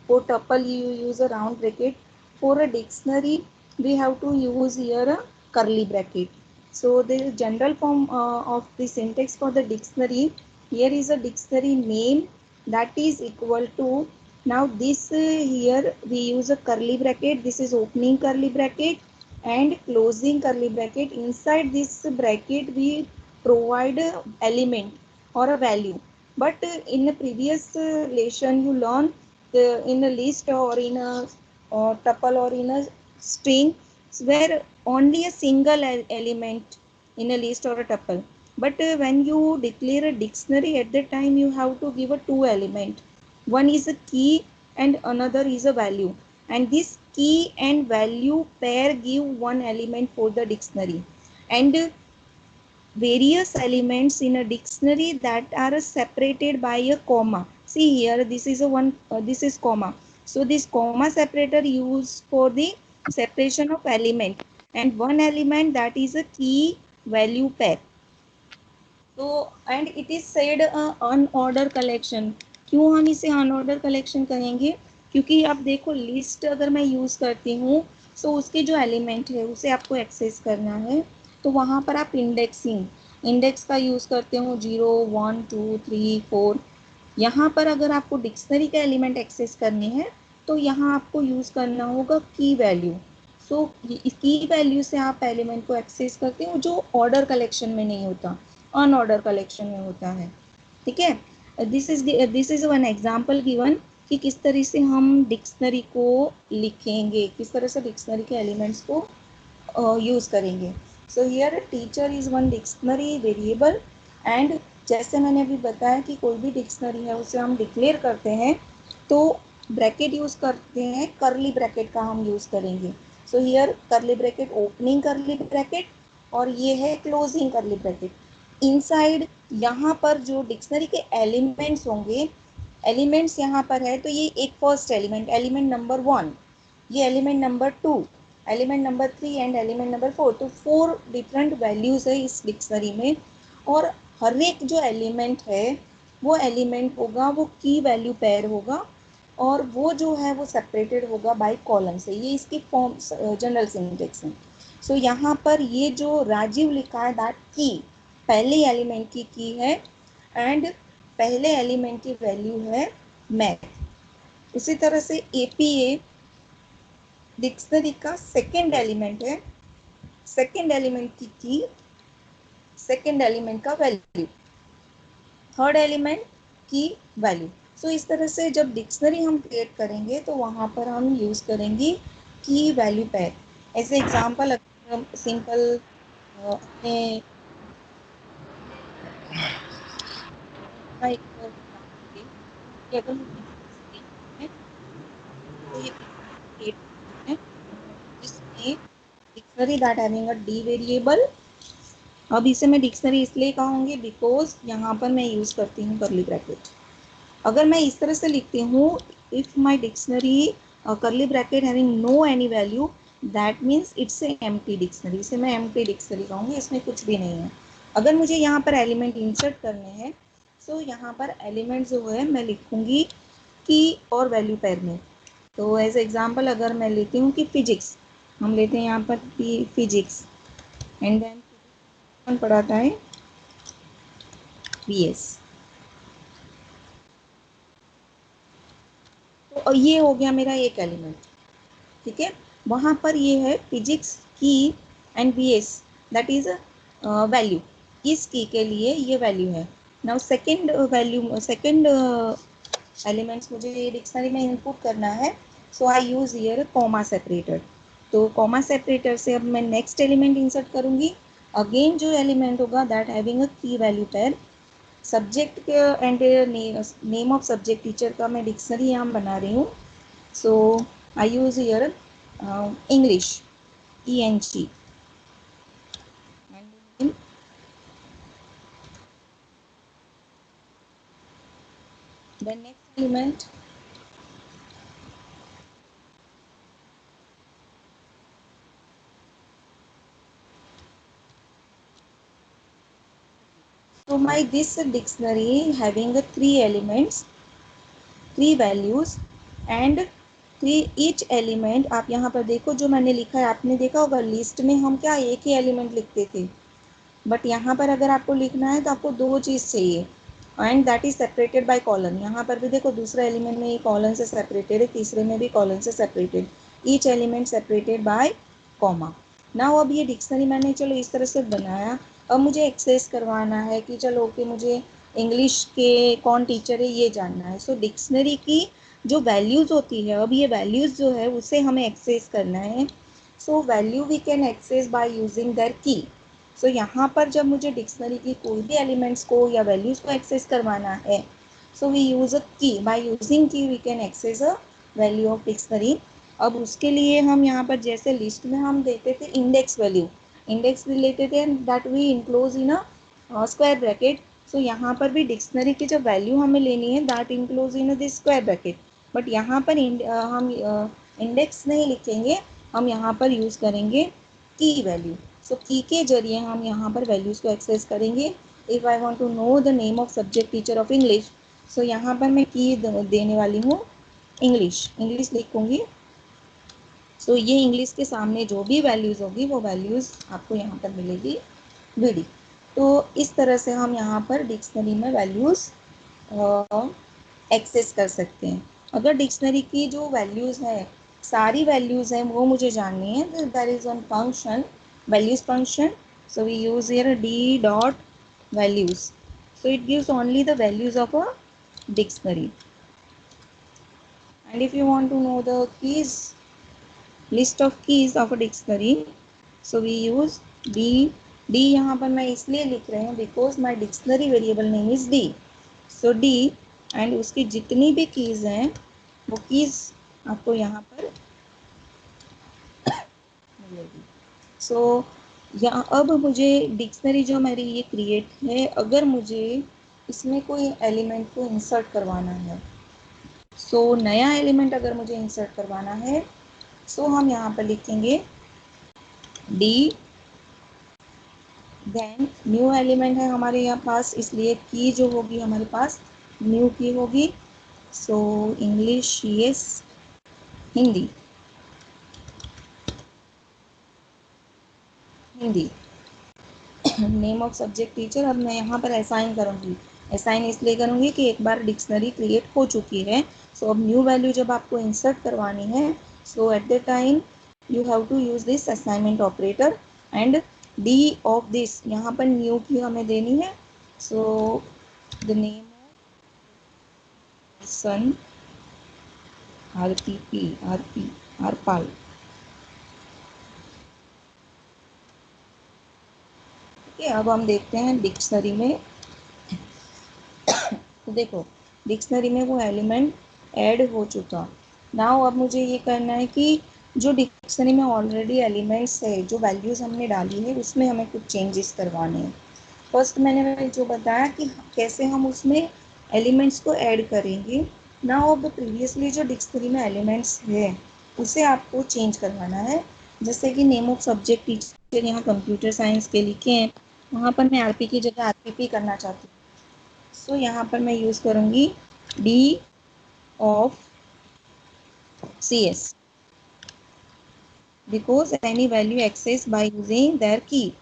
For tuple you use a round bracket. For a dictionary we have to use here a curly bracket. So the general form of the syntax for the dictionary, here is a dictionary name that is equal to, now this here we use a curly bracket, this is opening curly bracket and closing curly bracket. Inside this bracket we provide a element or a value. But in the previous lesson you learn in a list or in a tuple or in a string where only a single element in a list or a tuple. But when you declare a dictionary, at that time you have to give a two element. One is a key and another is a value. And this key and value pair give one element for the dictionary. And various elements in a dictionary that are separated by a comma. See here, this is a one, this is comma. So this comma separator used for the separation of element, and one element that is a key value pair. तो and it is said unordered collection. क्यों हम इसे unordered collection कहेंगे? क्योंकि आप देखो list अगर मैं यूज करती हूँ तो उसके जो एलिमेंट है उसे आपको एक्सेस करना है, तो वहाँ पर आप इंडेक्सिंग इंडेक्स का यूज करते हो 0 1 2 3 4. यहाँ पर अगर आपको डिक्शनरी का एलिमेंट एक्सेस करने हैं तो यहाँ आपको यूज करना होगा की वैल्यू. सो की वैल्यू से आप एलिमेंट को एक्सेस करते हो जो ऑर्डर कलेक्शन में नहीं होता, अनऑर्डर कलेक्शन में होता है. ठीक है, this is one example given कि किस तरह से हम डिक्शनरी को लिखेंगे, किस तरह से डिक्शनरी के एलिमेंट्स को यूज करेंगे. So here teacher is one dictionary variable. And जैसे मैंने अभी बताया कि कोई भी डिक्शनरी है उसे हम डिक्लेयर करते हैं तो ब्रैकेट यूज करते हैं, करली ब्रैकेट का हम यूज करेंगे. सो हियर करली ब्रैकेट ओपनिंग करली ब्रैकेट और ये है क्लोजिंग करली ब्रैकेट. इनसाइड यहाँ पर जो डिक्शनरी के एलिमेंट्स होंगे, एलिमेंट्स यहाँ पर है तो ये एक फर्स्ट एलिमेंट, एलिमेंट नंबर 1, ये element number 2, element number 3 and element number 4. तो 4 डिफरेंट वैल्यूज है इस डिक्शनरी में और हर एक जो एलिमेंट है वो एलिमेंट होगा, वो की वैल्यू पेयर होगा और वो जो है वो सेपरेटेड होगा बाय कॉलम से. ये इसकी फॉर्म जनरल सिंटेक्स है. सो यहाँ पर ये जो राजीव लिखा है दैट की पहले एलिमेंट की है एंड पहले एलिमेंट की वैल्यू है मैथ. उसी तरह से एपीए डिक्शनरी का सेकेंड एलिमेंट है, सेकेंड एलिमेंट की सेकेंड एलिमेंट का value, third element key value. सो इस तरह से जब डिक्शनरी हम क्रिएट करेंगे तो वहाँ पर हम यूज करेंगे की वैल्यू पेयर. ऐसे एग्जांपल सिंपल अपने अगर जिसमें dictionary that having a D variable. अब इसे मैं डिक्शनरी इसलिए कहूँगी बिकॉज यहाँ पर मैं यूज करती हूँ करली ब्रैकेट. अगर मैं इस तरह से लिखती हूँ if my dictionary curly bracket having no any value that means it's a empty dictionary. इसे मैं एम्प्टी डिक्शनरी कहूँगी, इसमें कुछ भी नहीं है. अगर मुझे यहाँ पर एलिमेंट इंसर्ट करने हैं तो यहाँ पर एलिमेंट जो है मैं लिखूँगी की और वैल्यू पेयर में. तो एज एग्जाम्पल अगर मैं लेती हूँ कि फिजिक्स, हम लेते हैं यहाँ पर फिजिक्स एंड देन कौन पढ़ाता है वीएस. तो ये हो गया मेरा एक एलिमेंट. ठीक है, वहाँ पर ये है physics key and VS that is value. इस की के लिए ये वैल्यू है. Now second value, second elements मुझे डिक्शनरी में इनपुट करना है. So I use here comma separator. तो कॉमा सेपरेटर से अब मैं नेक्स्ट एलिमेंट इंसर्ट करूंगी. अगेन जो एलिमेंट होगा that having a key value pair. Subject के and name of subject teacher का मैं डिक्शनरी यहाँ बना रही हूँ. So I use here English ENG. The next element so my this dictionary having three elements, three values and each element, आप यहाँ पर देखो जो मैंने लिखा है, आपने देखा होगा लिस्ट में हम क्या एक ही एलिमेंट लिखते थे, बट यहाँ पर अगर आपको लिखना है तो आपको दो चीज़ चाहिए, and that is separated by colon. यहाँ पर भी देखो दूसरा एलिमेंट में ये कॉलन से सेपरेटेड है, तीसरे में भी कॉलन से separated, each element separated by comma. Now अब ये डिक्शनरी मैंने चलो इस तरह से बनाया, अब मुझे एक्सेस करवाना है कि चलो ओके मुझे इंग्लिश के कौन टीचर है ये जानना है। सो डिक्शनरी की जो वैल्यूज़ होती है, अब ये वैल्यूज़ जो है उसे हमें एक्सेस करना है। So value we can access by using their key. So यहाँ पर जब मुझे डिक्शनरी की कोई भी एलिमेंट्स को या वैल्यूज़ को एक्सेस करवाना है, सो we use a key, by using key we can access a value of dictionary. अब उसके लिए हम यहाँ पर जैसे लिस्ट में हम देते थे इंडेक्स वैल्यू, इंडेक्स भी लेते थे that we enclose in a square bracket. So यहाँ पर भी डिक्शनरी की जो वैल्यू हमें लेनी है that enclose in this square bracket, but यहाँ पर हम इंडेक्स नहीं लिखेंगे, हम यहाँ पर यूज़ करेंगे की वैल्यू। सो की के जरिए हम यहाँ पर वैल्यूज़ को एक्सेस करेंगे। If I want to know the name of subject teacher of English, so यहाँ पर मैं की देने वाली हूँ इंग्लिश, इंग्लिश लिखूँगी। सो ये इंग्लिश के सामने जो भी वैल्यूज़ होगी वो वैल्यूज़ आपको यहाँ पर मिलेगी वीडी। तो इस तरह से हम यहाँ पर डिक्शनरी में वैल्यूज़ एक्सेस कर सकते हैं। अगर डिक्शनरी की जो वैल्यूज़ है, सारी वैल्यूज़ हैं वो मुझे जाननी है, तो that is one function, values function. So we use here D dot values, so it gives only the values of a dictionary. And if you want to know the keys, list of keys of a dictionary, so we use d. d यहाँ पर मैं इसलिए लिख रही हूँ because my dictionary variable name is d, so d, and उसकी जितनी भी कीज हैं वो कीज आपको यहाँ पर मिलेगी। सो यहाँ अब मुझे डिक्शनरी जो मेरी ये क्रिएट है, अगर मुझे इसमें कोई एलिमेंट को इंसर्ट करवाना है, सो नया एलिमेंट अगर मुझे इंसर्ट करवाना है, सो हम यहाँ पर लिखेंगे डी, देन न्यू एलिमेंट है हमारे यहाँ पास, इसलिए की जो होगी हमारे पास न्यू की होगी। So English yes Hindi, Hindi name of subject teacher. अब मैं यहाँ पर असाइन करूँगी, असाइन इसलिए करूँगी कि एक बार डिक्शनरी क्रिएट हो चुकी है। सो अब न्यू वैल्यू जब आपको इंसर्ट करवानी है, so at the time you have to use this assignment operator, and D of this यहाँ पर न्यू की हमें देनी है। So the name of son RPP, RP आरपाल। ठीक है, अब हम देखते हैं डिक्शनरी में। तो देखो डिक्शनरी में वो एलिमेंट ऐड हो चुका। नाउ अब मुझे ये करना है कि जो डिक्शनरी में ऑलरेडी एलिमेंट्स है, जो वैल्यूज़ हमने डाली है, उसमें हमें कुछ चेंजेस करवाने हैं। फर्स्ट मैंने जो बताया कि कैसे हम उसमें एलिमेंट्स को ऐड करेंगे। नाउ अब प्रीवियसली जो डिक्शनरी में एलिमेंट्स है उसे आपको चेंज करवाना है। जैसे कि नेम ऑफ सब्जेक्ट टीचर यहाँ कंप्यूटर साइंस के लिखे हैं, वहाँ पर मैं आरपी की जगह आरपीपी करना चाहती हूँ। सो यहाँ पर मैं यूज़ करूँगी D of C S, because any value access by using their key.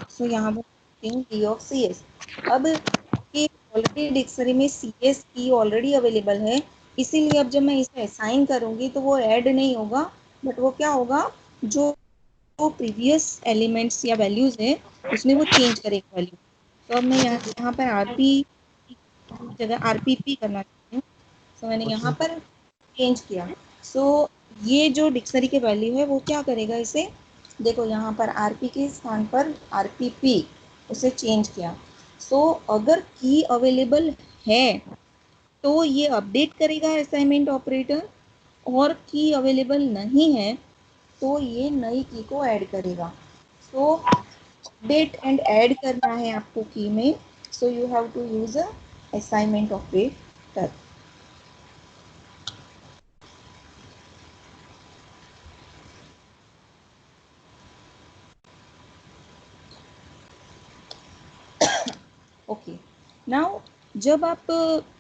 So यहाँ पर डी ऑफ सी एस। अब ये ऑलरेडी डिक्शनरी में सी एस की ऑलरेडी अवेलेबल है, इसीलिए अब जब मैं इसे असाइन करूँगी तो वो ऐड नहीं होगा, बट वो क्या होगा, जो प्रीवियस एलिमेंट्स या वैल्यूज़ है उसमें वो चेंज करेगा वैल्यू। तो अब मैं यहाँ पर आरपी जगह आरपीपी करना चाहती हूँ। सो मैंने यहाँ पर चेंज किया। सो ये जो डिक्शनरी के वैल्यू है वो क्या करेगा, इसे देखो यहाँ पर आरपी के स्थान पर आरपीपी उसे चेंज किया। सो अगर की अवेलेबल है तो ये अपडेट करेगा असाइनमेंट ऑपरेटर, और की अवेलेबल नहीं है तो ये नई की को ऐड करेगा। सो अपडेट एंड ऐड करना है आपको की में, so you have to use a assignment operator. Okay, now जब आप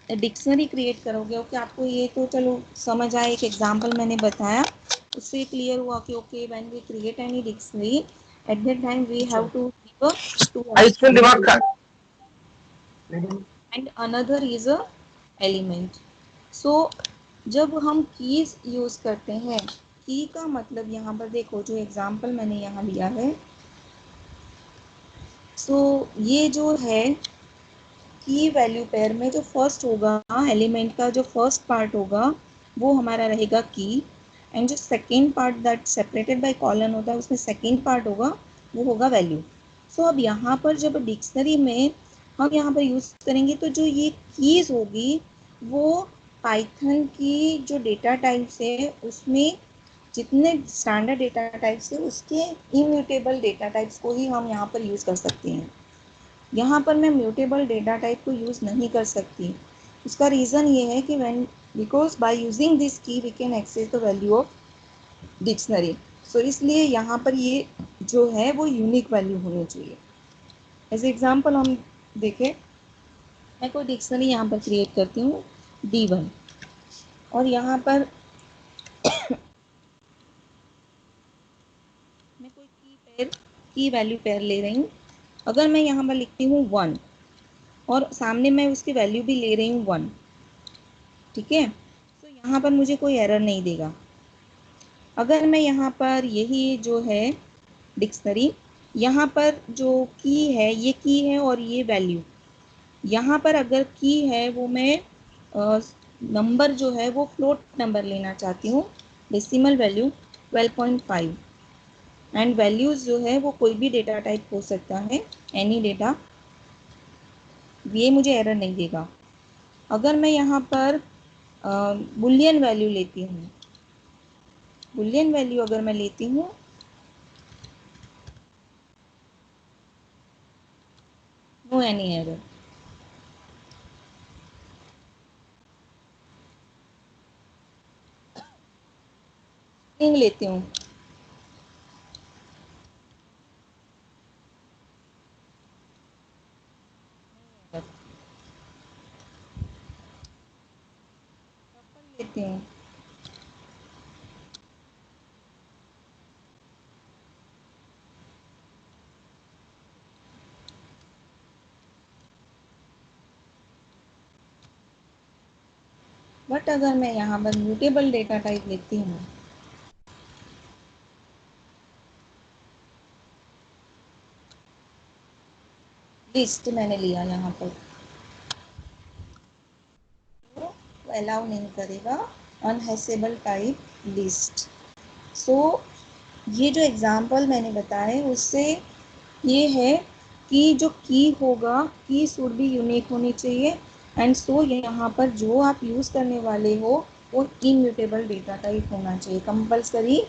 डिक्शनरी क्रिएट करोगे, ओके आपको ये तो चलो समझ आया, एक एग्जांपल मैंने बताया उससे क्लियर हुआ कि okay when we create any dictionary at that time we have to give to इसमें दिमाग का and another is a element. So जब हम कीज यूज करते हैं, की का मतलब यहाँ पर देखो जो एग्जांपल मैंने यहाँ लिया है, सो ये जो है की वैल्यू पेयर में जो फर्स्ट होगा एलिमेंट का, जो फर्स्ट पार्ट होगा वो हमारा रहेगा की, एंड जो second part that separated by colon होता है उसमें सेकेंड पार्ट होगा वो होगा वैल्यू। सो अब यहाँ पर जब डिक्शनरी में हम यहाँ पर यूज करेंगे तो जो ये कीज होगी वो पाइथन की जो डेटा टाइप्स है उसमें जितने स्टैंडर्ड डेटा टाइप्स है उसके इम्यूटेबल डेटा टाइप्स को ही हम यहाँ पर यूज कर सकते हैं। यहाँ पर मैं म्यूटेबल डेटा टाइप को यूज़ नहीं कर सकती। उसका रीज़न ये है कि when because by using this key we can access the value of dictionary. So इसलिए यहाँ पर ये जो है वो यूनिक वैल्यू होनी चाहिए। एज एग्जाम्पल हम देखें, मैं कोई डिक्शनरी यहाँ पर क्रिएट करती हूँ D1 और यहाँ पर मैं कोई की वैल्यू पेयर ले रही हूँ। अगर मैं यहाँ पर लिखती हूँ 1 और सामने मैं उसकी वैल्यू भी ले रही हूँ 1, ठीक है, तो यहाँ पर मुझे कोई एरर नहीं देगा। अगर मैं यहाँ पर यही जो है डिक्शनरी, यहाँ पर जो की है ये की है और ये वैल्यू, यहाँ पर अगर की है वो मैं नंबर जो है वो फ्लोट नंबर लेना चाहती हूँ, डेसिमल वैल्यू 12.5, एंड वैल्यूज जो है वो कोई भी डेटा टाइप हो सकता है, एनी डेटा, ये मुझे एरर नहीं देगा। अगर मैं यहाँ पर बुलियन वैल्यू लेती हूँ, बुलियन वैल्यू अगर मैं लेती हूँ नो एनी एरर। स्ट्रिंग लेती हूँ, लेती हूँ, बट अगर मैं यहाँ पर म्यूटेबल डेटा टाइप लेती हूँ, लिस्ट मैंने लिया यहाँ पर, तो अलाउ नहीं करेगा अनहैशेबल टाइप लिस्ट। सो ये जो एग्जांपल मैंने बताया है उससे ये है कि जो की होगा की शुड बी यूनिक होनी चाहिए, एंड सो यहाँ पर जो आप यूज़ करने वाले हो वो इम्यूटेबल डेटा टाइप होना चाहिए, कंपल्सरी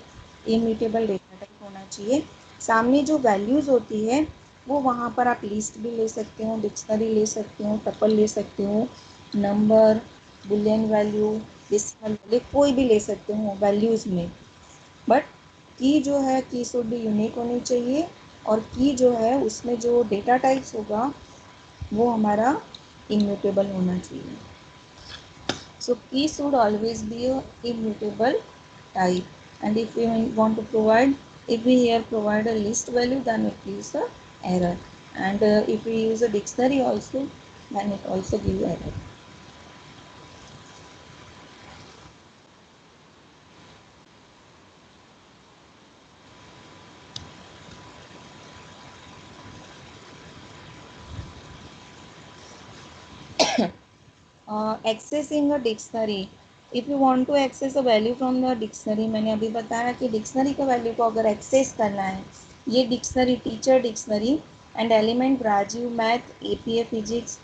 इम्यूटेबल डेटा टाइप होना चाहिए। सामने जो वैल्यूज़ होती है वो वहाँ पर आप लिस्ट भी ले सकते हो, डिक्शनरी ले सकते हो, टपल ले सकते हो, number, Boolean value, decimal value कोई भी ले सकते हो वैल्यूज़ में, बट की जो है की शुड बी यूनिक होनी चाहिए, और की जो है उसमें जो डेटा टाइप्स होगा वो हमारा इम्यूटेबल होना चाहिए। सो की should always be a immutable type, and if we want to provide, if we here provide a list value then it gives a error, and if we use a dictionary also then it also gives error. Accessing a dictionary, if you want to access a value from the dictionary, मैंने अभी बताया कि dictionary का value को अगर access करना है, ये dictionary teacher dictionary and element Rajeev math APA physics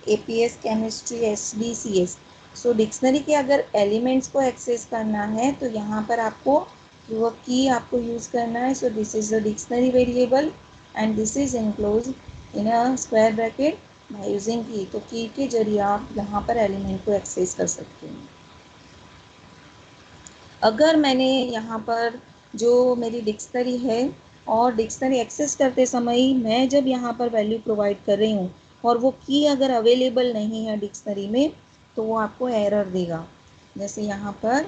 APS chemistry SBCS. So dictionary के अगर एलिमेंट्स को एक्सेस करना है तो यहाँ पर आपको वो की आपको यूज़ करना है। So this is the dictionary variable and this is enclose in a square bracket bye using की। तो की के जरिए आप यहाँ पर एलिमेंट को एक्सेस कर सकते हैं। अगर मैंने यहाँ पर जो मेरी डिक्शनरी है और डिक्शनरी एक्सेस करते समय मैं जब यहाँ पर वैल्यू प्रोवाइड कर रही हूँ और वो की अगर अवेलेबल नहीं है डिक्शनरी में तो वो आपको एरर देगा। जैसे यहाँ पर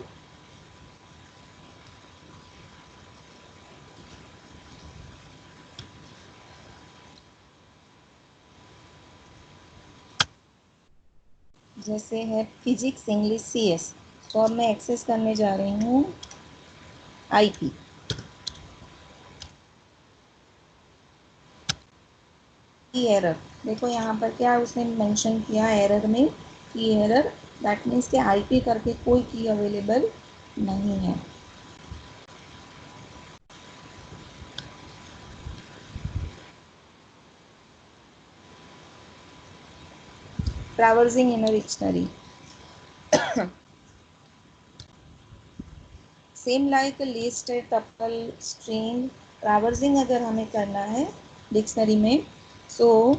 जैसे है फिजिक्स इंग्लिश सीएस, तो अब मैं एक्सेस करने जा रही हूँ आईपी। की एरर, देखो यहाँ पर क्या उसने मेंशन किया एरर में, की एरर, दैट मीन्स कि आईपी करके कोई की अवेलेबल नहीं है। Traversing in a dictionary, same like list tuple string, traversing अगर हमें करना है डिक्शनरी में, so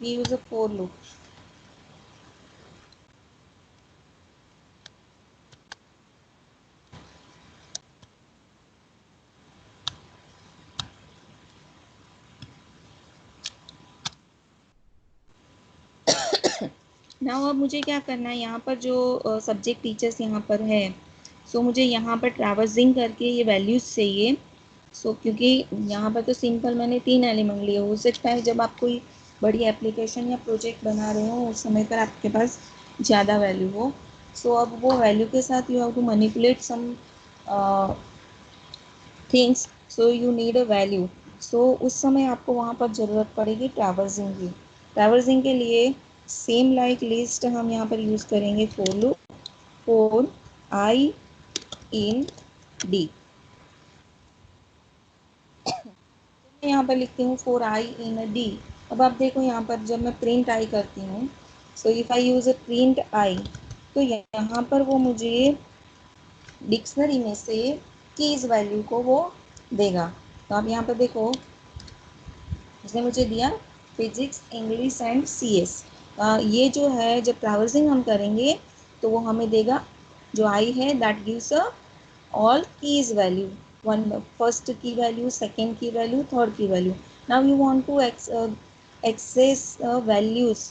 we use a for loop. Now अब मुझे क्या करना है, यहाँ पर जो सब्जेक्ट टीचर्स यहाँ पर है, सो मुझे यहाँ पर ट्रैवर्सिंग करके ये वैल्यूज चाहिए। सो क्योंकि यहाँ पर तो सिंपल मैंने 3 एलिमेंट लिए, हो सकता है जब आप कोई बड़ी एप्लीकेशन या प्रोजेक्ट बना रहे हो उस समय पर आपके पास ज़्यादा वैल्यू हो। सो अब वो वैल्यू के साथ you have to manipulate some things, so you need a value. So उस समय आपको वहाँ पर ज़रूरत पड़ेगी ट्रैवर्सिंग की। ट्रैवर्सिंग के लिए सेम लाइक लिस्ट हम यहाँ पर यूज़ करेंगे for loop, for I in D. मैं यहाँ पर लिखती हूँ फॉर आई इन डी। अब आप देखो यहाँ पर जब मैं प्रिंट आई करती हूँ, so if I use a print I, तो यहाँ पर वो मुझे डिक्शनरी में से कीज वैल्यू को वो देगा। तो आप यहाँ पर देखो इसने मुझे दिया फिजिक्स इंग्लिश एंड सीएस। ये जो है जब ट्रैवर्सिंग हम करेंगे तो वो हमें देगा जो आई है that gives a all keys value, one first key value, second key value, third key value. Now you want to access values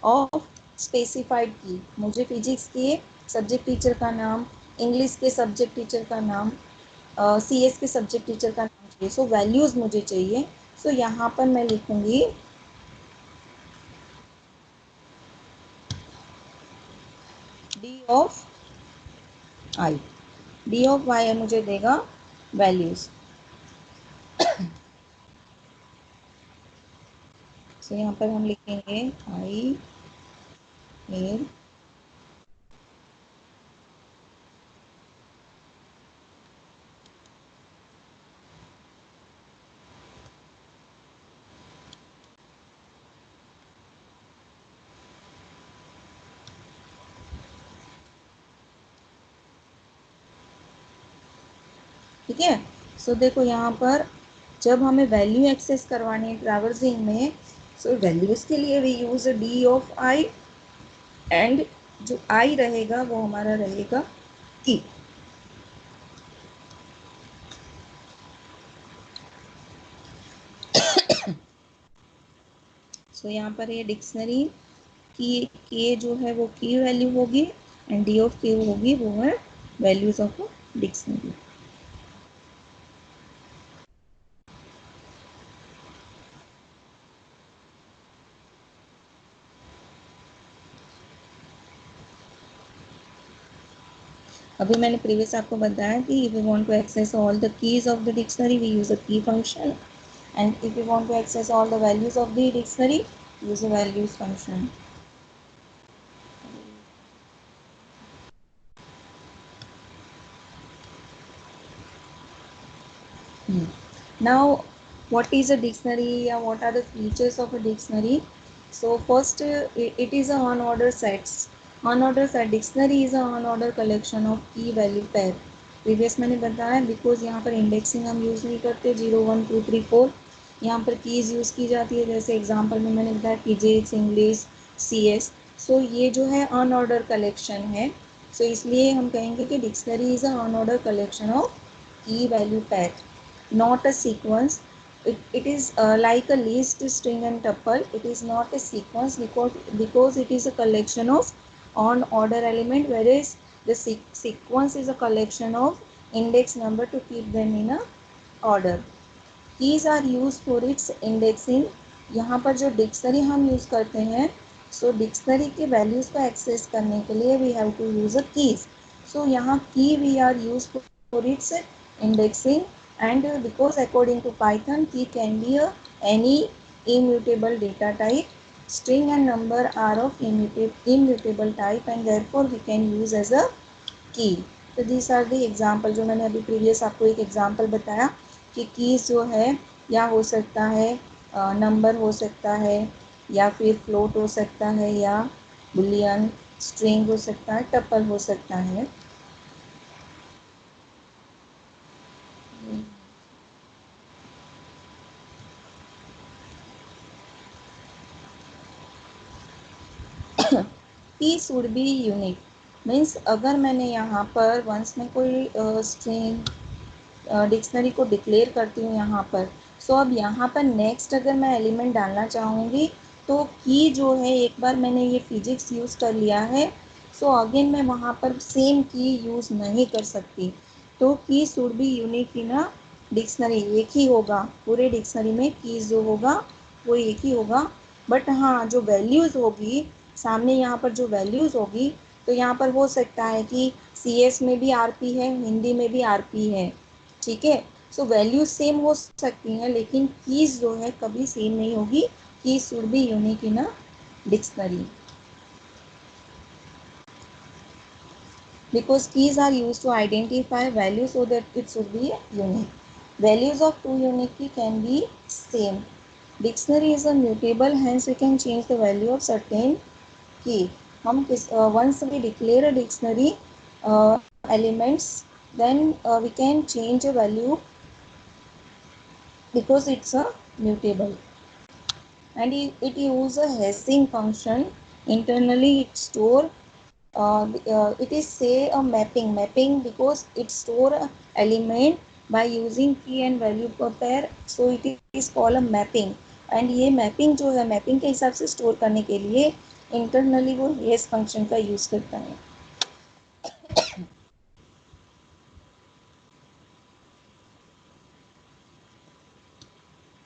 of specified key। मुझे फिजिक्स के सब्जेक्ट टीचर का नाम, इंग्लिश के सब्जेक्ट टीचर का नाम, CS के subject teacher का नाम चाहिए। सो वैल्यूज मुझे चाहिए। सो यहाँ पर मैं लिखूंगी D of I, D of Y मुझे देगा वैल्यूज। सो यहाँ पर हम लिखेंगे आई इन, ठीक है। सो देखो यहाँ पर जब हमें वैल्यू एक्सेस करवानी है ट्रैवर्सिंग में, सो वैल्यूज के लिए we use D of I, and जो आई रहेगा वो हमारा रहेगा की। सो यहाँ पर ये डिक्शनरी की के जो है वो की वैल्यू होगी, एंड डी ऑफ के होगी वो है वैल्यूज ऑफ डिक्शनरी। अभी मैंने प्रीवियस आपको बताया कि if we want to access all the keys of the dictionary we use a key function, and if we want to access all the values of the dictionary, use a values function. Now what is a dictionary, or what are the features of a dictionary? So first it is a unordered sets. Unordered set dictionary is a unordered collection of key value pair. Previous मैंने बताया because यहाँ पर indexing हम use नहीं करते, 0 1 2 3 4 यहाँ पर keys use की जाती है। जैसे एग्जांपल में मैंने बताया फिजिक्स इंग्लिश सीएस। सो ये जो है अनऑर्डर कलेक्शन है, सो इसलिए हम कहेंगे कि dictionary is a unordered collection of की वैल्यू पैर, not a sequence. it is like a list, string and tuple. It is not a sequence because it is a collection of on order element, whereas the sequence is a collection of index number to keep them in a order. Keys are use for its indexing. यहाँ पर जो dictionary हम use करते हैं, so dictionary के values को access करने के लिए we have to use a keys. So यहाँ key we are use for its indexing, and because according to Python, key can be any immutable data type. String and number are of immutable type and therefore we can use as a key. तो these are the example जो मैंने अभी previous आपको एक example बताया कि keys जो है या हो सकता है नंबर हो सकता है, या फिर फ्लोट हो सकता है, या बुलियन, स्ट्रिंग हो सकता है, टपल हो सकता है. की शुड बी यूनिक मीन्स अगर मैंने यहाँ पर वंस में कोई स्ट्रिंग डिक्शनरी को डिक्लेयर करती हूँ यहाँ पर, सो अब यहाँ पर नेक्स्ट अगर मैं एलिमेंट डालना चाहूँगी तो की जो है, एक बार मैंने ये फिजिक्स यूज़ कर लिया है, सो अगेन मैं वहाँ पर सेम की यूज़ नहीं कर सकती. तो की should be unique in a dictionary, एक ही होगा पूरे डिक्शनरी में, कीज जो होगा वो एक ही होगा. बट हाँ, जो वैल्यूज़ होगी सामने, यहाँ पर जो वैल्यूज़ होगी, तो यहाँ पर हो सकता है कि CS में भी RP है, हिंदी में भी RP है, ठीक है. सो वैल्यूज सेम हो सकती हैं लेकिन कीज जो है कभी सेम नहीं होगी. Keys should be unique in a dictionary because keys are used to identify values so that it should be unique. Values of two unique key can be same. Dictionary is a mutable, hence we can change the value of certain key. हम once we declare a dictionary elements, then we can change a value because it's a mutable. And it uses a hashing function. Internally it store it is say a mapping because it store a element by using key and value per pair, so it is called a mapping. and ये mapping जो है, mapping के हिसाब से store करने के लिए internally वो hash function का use करता है.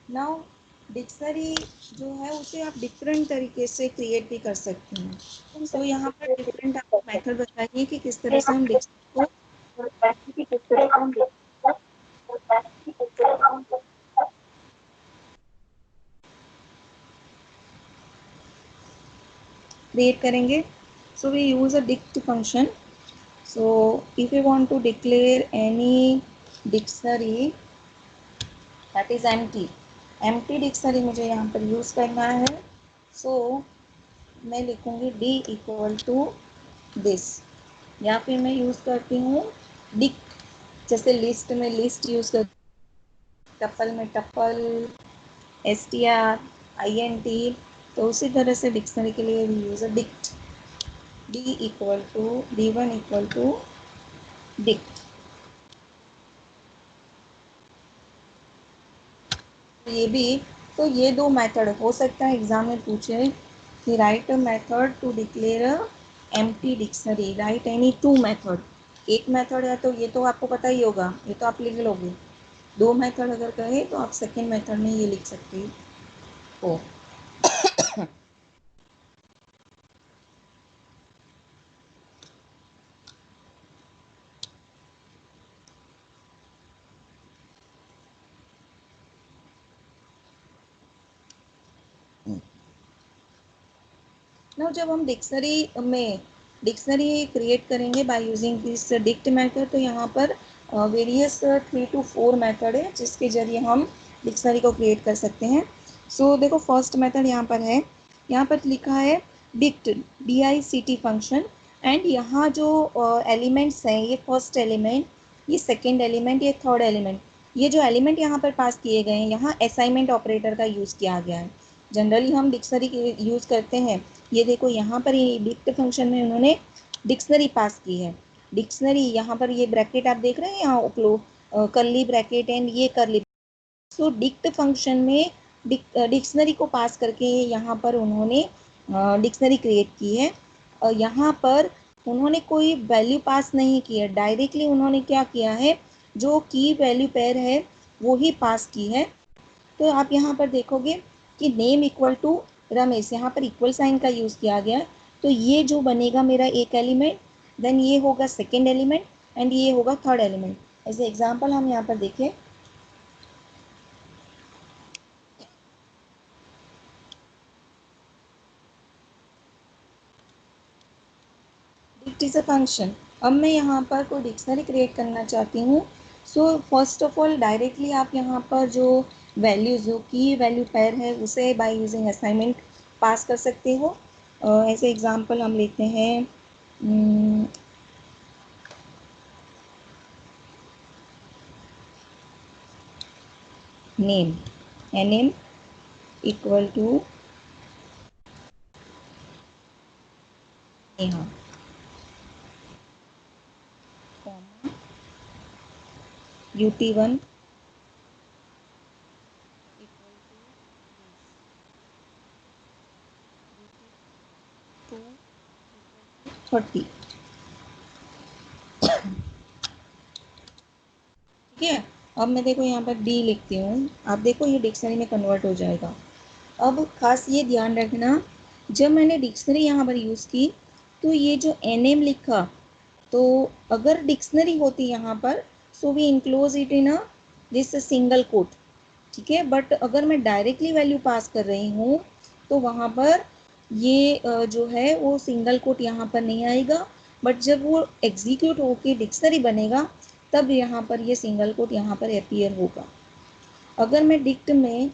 नाउ डिक्शनरी जो है उसे आप डिफरेंट तरीके से क्रिएट भी कर सकते हैं. सो यहाँ पर डिफरेंट आपको मेथड बताइए कि किस तरह से हम डिक्शनरी को क्रिएट करेंगे. So we use a dict function. So if you want to declare any dictionary that is empty dictionary मुझे यहाँ पर यूज करना है. सो मैं लिखूंगी D इक्वल टू दिस, या फिर मैं यूज करती हूँ डिक्ट, जैसे लिस्ट में लिस्ट यूज कर, टपल में टपल, STR, INT, तो उसी तरह से डिक्शनरी के लिए भी use dict. D equal to D1 equal to dict. ये भी, तो ये दो मेथड हो सकता है एग्जाम में पूछे कि write a method to declare a empty dictionary, write any two method. एक मेथड है तो ये तो आपको पता ही होगा, ये तो आप लिख लोगे. दो मेथड अगर कहे तो आप सेकेंड मेथड में ये लिख सकते हो. ना जब हम डिक्शनरी क्रिएट करेंगे bye using this dict method, तो यहाँ पर वेरियस 3 to 4 मेथड है जिसके जरिए हम डिक्शनरी को क्रिएट कर सकते हैं. सो देखो फर्स्ट मेथड यहाँ पर है, यहाँ पर लिखा है डिक्ट DICT फंक्शन. एंड यहाँ जो एलिमेंट्स हैं, ये फर्स्ट एलिमेंट, ये सेकेंड एलिमेंट, ये थर्ड एलिमेंट, ये जो एलिमेंट यहाँ पर पास किए गए हैं, यहाँ असाइनमेंट ऑपरेटर का यूज़ किया गया है. जनरली हम डिक्शनरी यूज़ करते हैं. ये देखो यहाँ पर ये डिक्ट फंक्शन में उन्होंने डिक्शनरी पास की है. डिक्शनरी यहाँ पर ये ब्रैकेट आप देख रहे हैं, यहाँ करली ब्रैकेट एंड ये करली सो डिक्ट फंक्शन में डिक्शनरी को पास करके यहाँ पर उन्होंने डिक्शनरी क्रिएट की है। और यहाँ पर उन्होंने कोई वैल्यू पास नहीं की है, डायरेक्टली उन्होंने क्या किया है, जो की वैल्यू पेयर है वो ही पास की है। तो आप यहाँ पर देखोगे कि नेम इक्वल टू रमेश, यहाँ पर इक्वल साइन का यूज़ किया गया है। तो ये जो बनेगा मेरा एक एलिमेंट, देन ये होगा सेकेंड एलिमेंट एंड ये होगा third element. As a example हम यहाँ पर देखें, डिक्ट इज अ फंक्शन। अब मैं यहाँ पर कोई डिक्शनरी क्रिएट करना चाहती हूँ। So first of all directly आप यहाँ पर जो वैल्यूज, जो की वैल्यू पेयर है उसे बाय यूजिंग असाइनमेंट पास कर सकते हो। ऐसे एग्जांपल हम लेते हैं, name, N M equal to Neha, UT1 equal to 30। ठीक है, अब मैं देखो यहाँ पर डी लिखती हूँ, आप देखो ये डिक्शनरी में कन्वर्ट हो जाएगा। अब खास ये ध्यान रखना, जब मैंने डिक्शनरी यहाँ पर यूज़ की तो ये जो एन एम लिखा, तो अगर डिक्शनरी होती यहाँ पर, so we enclose it in a this single quote. ठीक है, बट अगर मैं डायरेक्टली वैल्यू पास कर रही हूँ तो वहाँ पर ये जो है वो सिंगल कोट यहाँ पर नहीं आएगा, बट जब वो एग्जीक्यूट होके डिक्शनरी बनेगा तब यहाँ पर ये सिंगल कोट यहाँ पर अपीयर होगा। अगर मैं डिक्ट में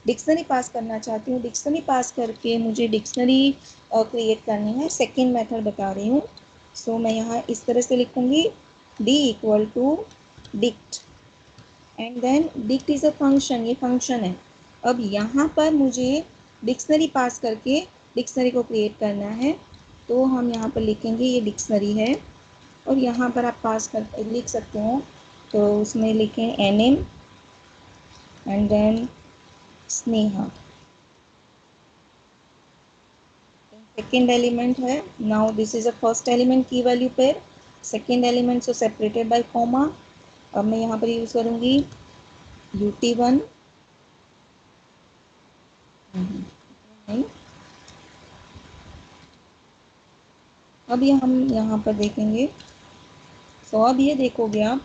डिक्शनरी पास करना चाहती हूँ, डिक्शनरी पास करके मुझे डिक्शनरी क्रिएट करनी है, सेकेंड मेथड बता रही हूँ। सो मैं यहाँ इस तरह से लिखूँगी, D equal to dict and then dict is a function, ये फंक्शन है। अब यहाँ पर मुझे डिक्शनरी पास करके डिक्शनरी को क्रिएट करना है, तो हम यहाँ पर लिखेंगे ये डिक्शनरी है, और यहाँ पर आप पास कर लिख सकते हो, तो उसमें लिखें N M and then Sneha, second element है। Now this is a first element key value pair, second element so separated by comma. अब मैं यहाँ पर यूज करूँगी UT1, नहीं, अब ये हम यहाँ पर देखेंगे। सो अब ये देखोगे आप,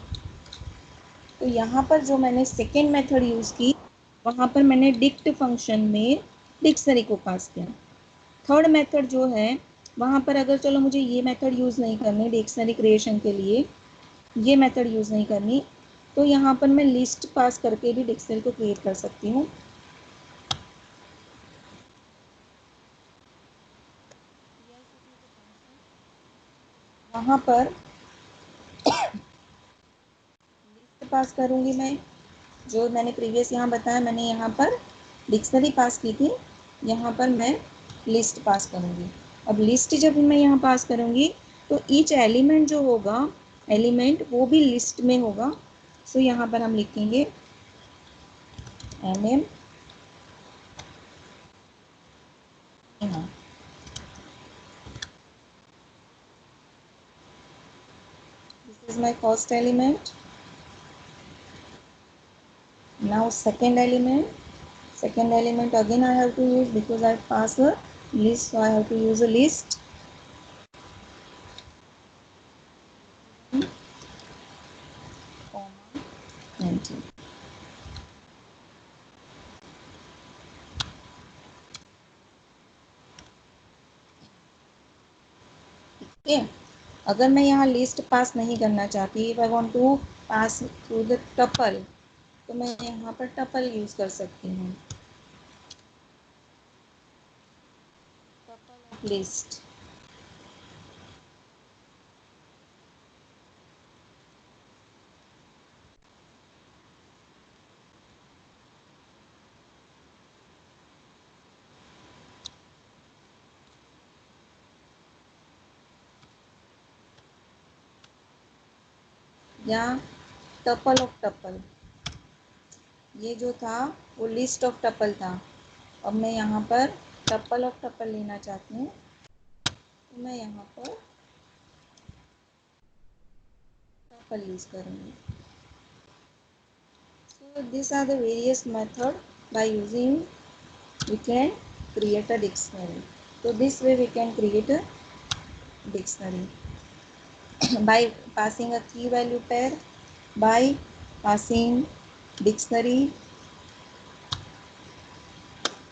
तो यहाँ पर जो मैंने सेकेंड मेथड यूज़ की, वहाँ पर मैंने डिक्ट फंक्शन में डिक्शनरी को पास किया। थर्ड मेथड जो है वहाँ पर अगर चलो मुझे ये मेथड यूज़ नहीं करनी डिक्शनरी क्रिएशन के लिए, ये मेथड यूज़ नहीं करनी, तो यहाँ पर मैं लिस्ट पास करके भी डिक्शनरी को क्रिएट कर सकती हूँ। वहाँ पर लिस्ट पास करूँगी मैं, जो मैंने प्रीवियस यहाँ बताया, मैंने यहाँ पर डिक्शनरी पास की थी, यहाँ पर मैं लिस्ट पास करूँगी। अब लिस्ट जब मैं यहाँ पास करूँगी तो ईच एलिमेंट जो होगा, एलिमेंट वो भी लिस्ट में होगा। सो यहाँ पर हम लिखेंगे एन एम, यहाँ this is my first element. Now second element again I have to use, because I pass a list, so I have to use a list, comma 19। ठीक है, अगर मैं यहाँ लिस्ट पास नहीं करना चाहती, if I want to pass through the tuple, तो मैं यहाँ पर टपल यूज कर सकती हूँ, टपल ऑफ लिस्ट। या टपल ऑफ टपल, ये जो था वो लिस्ट ऑफ टपल था। अब मैं यहाँ पर टपल ऑफ टपल लेना चाहती हूँ, तो मैं यहाँ पर टपल यूज़ करूँगी। So these are the various method by using we can create a dictionary. So this way we can create a dictionary by passing a key value pair, by passing dictionary,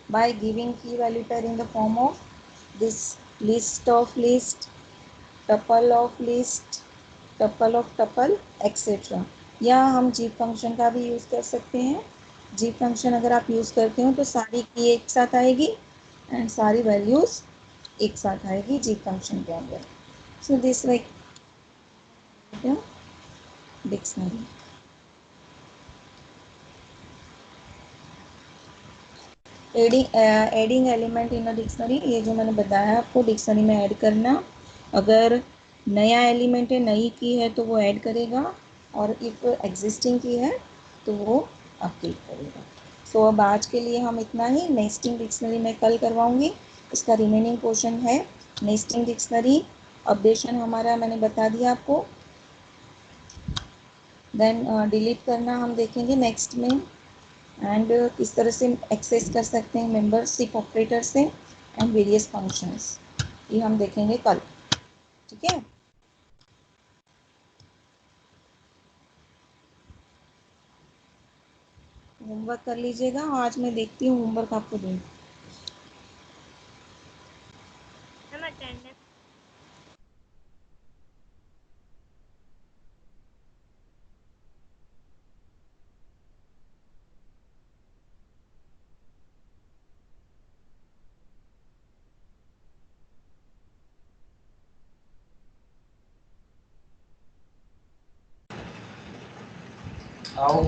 by giving key value pair in the form of this list of list, tuple of list, tuple of tuple, etc. या हम jeep function का भी use कर सकते हैं। Jeep function अगर आप use करते हो तो सारी की एक साथ आएगी एंड सारी वैल्यूज़ एक साथ आएगी जीप फंक्शन के अंदर। So this like dictionary. Adding element in a dictionary, ये जो मैंने बताया आपको डिक्शनरी में ऐड करना। अगर नया एलिमेंट है, नई की है तो वो ऐड करेगा, और इफ एग्जिस्टिंग की है तो वो अपडेट करेगा। सो अब आज के लिए हम इतना ही। नेस्टिंग डिक्शनरी मैं कल करवाऊंगी, इसका रिमेनिंग पोर्शन है नेस्टिंग डिक्शनरी। अपडेशन हमारा मैंने बता दिया आपको। देन डिलीट करना हम देखेंगे नेक्स्ट में, एंड किस तरह से एक्सेस कर सकते हैं मेंबरशिप ऑपरेटर से एंड वेरियस फंक्शंस, ये हम देखेंगे कल। ठीक है, होमवर्क कर लीजिएगा। आज मैं देखती हूँ होमवर्क आपको दूँ। मैम अटेंडेंस आओ।